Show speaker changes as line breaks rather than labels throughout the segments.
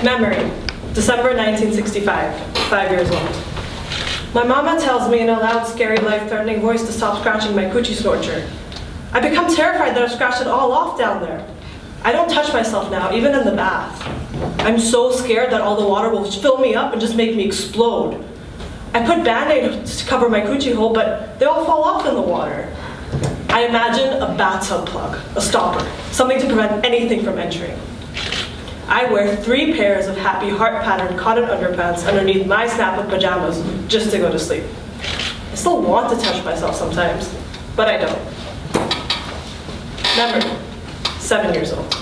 Memory, December 1965, 5 years old. My mama tells me in a loud, scary, life-threatening voice to stop scratching my Coochie Snorcher. I become terrified that I've scratched it all off down there. I don't touch myself now, even in the bath. I'm so scared that all the water will fill me up and just make me explode. I put Band-Aids to cover my coochie hole, but they all fall off in the water. I imagine a bathtub plug, a stopper, something to prevent anything from entering. I wear 3 pairs of happy heart-patterned cotton underpants underneath my snap-up pajamas just to go to sleep. I still want to touch myself sometimes, but I don't. Memory, 7 years old.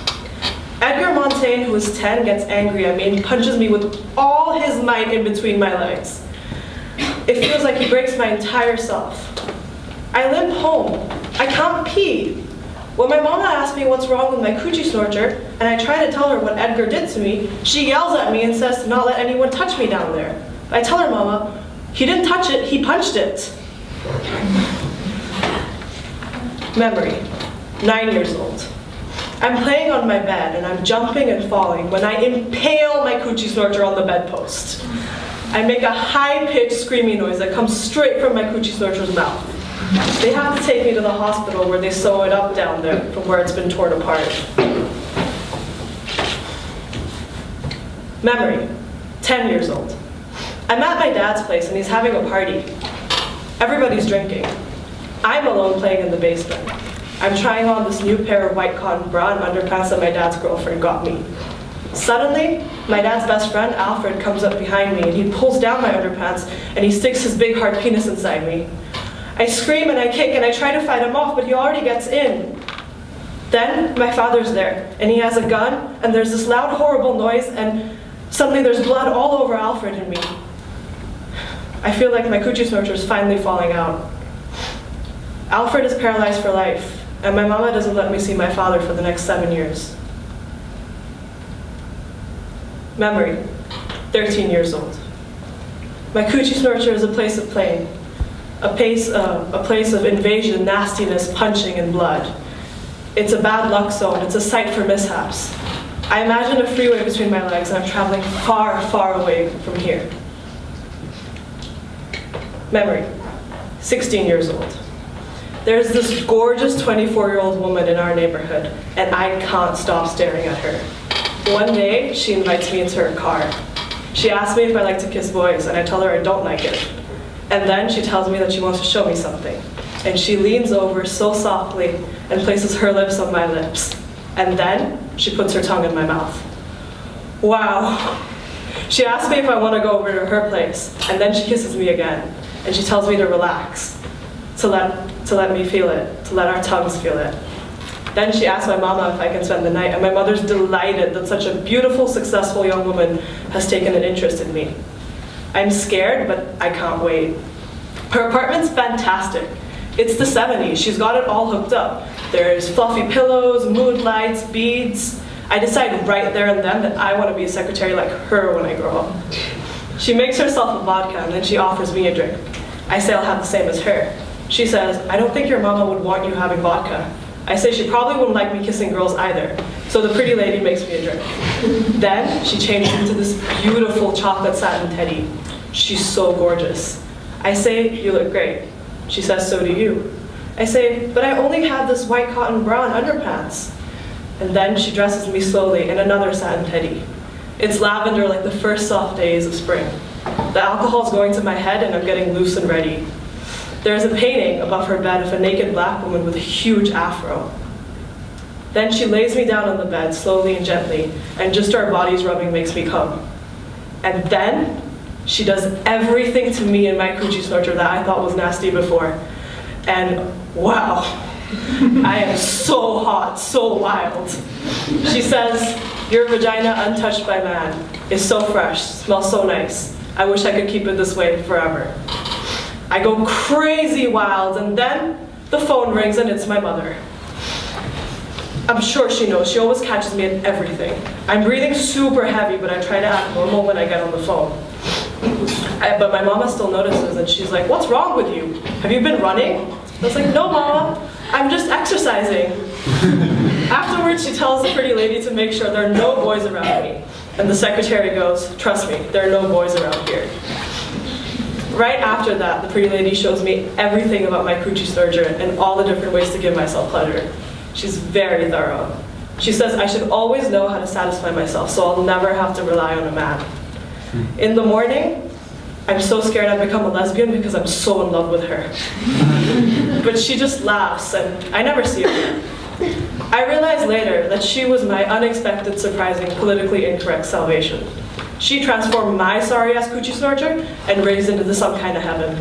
Edgar Montaigne, who is 10, gets angry at me and punches me with all his might in between my legs. It feels like he breaks my entire self. I limp home. I can't pee. When my mama asks me what's wrong with my Coochie Snorcher, and I try to tell her what Edgar did to me, she yells at me and says to not let anyone touch me down there. I tell her, Mama, he didn't touch it, he punched it. Memory, 9 years old. I'm playing on my bed and I'm jumping and falling when I impale my Coochie Snorcher on the bedpost. I make a high-pitched screaming noise that comes straight from my Coochie Snorcher's mouth. They have to take me to the hospital where they sew it up down there from where it's been torn apart. Memory, 10 years old. I'm at my dad's place and he's having a party. Everybody's drinking. I'm alone playing in the basement. I'm trying on this new pair of white cotton bra and underpants that my dad's girlfriend got me. Suddenly, my dad's best friend, Alfred, comes up behind me and he pulls down my underpants and he sticks his big hard penis inside me. I scream and I kick and I try to fight him off, but he already gets in. Then, my father's there, and he has a gun, and there's this loud, horrible noise, and suddenly there's blood all over Alfred and me. I feel like my Coochie Snorcher is finally falling out. Alfred is paralyzed for life, and my mama doesn't let me see my father for the next 7 years. Memory, 13 years old. My Coochie Snorcher is a place of playing. A place of invasion, nastiness, punching, and blood. It's a bad luck zone. It's a site for mishaps. I imagine a freeway between my legs, and I'm traveling far, far away from here. Memory, 16 years old. There's this gorgeous 24-year-old woman in our neighborhood, and I can't stop staring at her. One day, she invites me into her car. She asks me if I like to kiss boys, and I tell her I don't like it. And then she tells me that she wants to show me something. And she leans over so softly and places her lips on my lips. And then she puts her tongue in my mouth. Wow. She asks me if I want to go over to her place. And then she kisses me again. And she tells me to relax, to let me feel it, to let our tongues feel it. Then she asks my mama if I can spend the night. And my mother's delighted that such a beautiful, successful young woman has taken an interest in me. I'm scared, but I can't wait. Her apartment's fantastic. It's the 70s. She's got it all hooked up. There's fluffy pillows, mood lights, beads. I decide right there and then that I want to be a secretary like her when I grow up. She makes herself a vodka and then she offers me a drink. I say I'll have the same as her. She says, I don't think your mama would want you having vodka. I say she probably wouldn't like me kissing girls either. So the pretty lady makes me a drink. Then she changes into this beautiful chocolate satin teddy. She's so gorgeous. I say, you look great. She says, so do you. I say, but I only have this white cotton bra and underpants. And then she dresses me slowly in another satin teddy. It's lavender like the first soft days of spring. The alcohol's going to my head and I'm getting loose and ready. There's a painting above her bed of a naked black woman with a huge afro. Then she lays me down on the bed slowly and gently, and just our bodies rubbing makes me come. And then she does everything to me in my Coochie Snorcher that I thought was nasty before. And wow, I am so hot, so wild. She says, your vagina untouched by man is so fresh, smells so nice. I wish I could keep it this way forever. I go crazy wild, and then the phone rings and it's my mother. I'm sure she knows. She always catches me at everything. I'm breathing super heavy, but I try to act normal when I get on the phone. But my mama still notices, and she's like, what's wrong with you? Have you been running? I was like, no, Mama, I'm just exercising. Afterwards, she tells the pretty lady to make sure there are no boys around me. And the secretary goes, "Trust me, there are no boys around here." Right after that, the pretty lady shows me everything about my Coochie Snorcher and all the different ways to give myself pleasure. She's very thorough. She says I should always know how to satisfy myself, so I'll never have to rely on a man. In the morning, I'm so scared I've become a lesbian because I'm so in love with her. But she just laughs, and I never see her again. I realized later that she was my unexpected, surprising, politically incorrect salvation. She transformed my sorry-ass Coochie Snorcher and raised into some kind of heaven.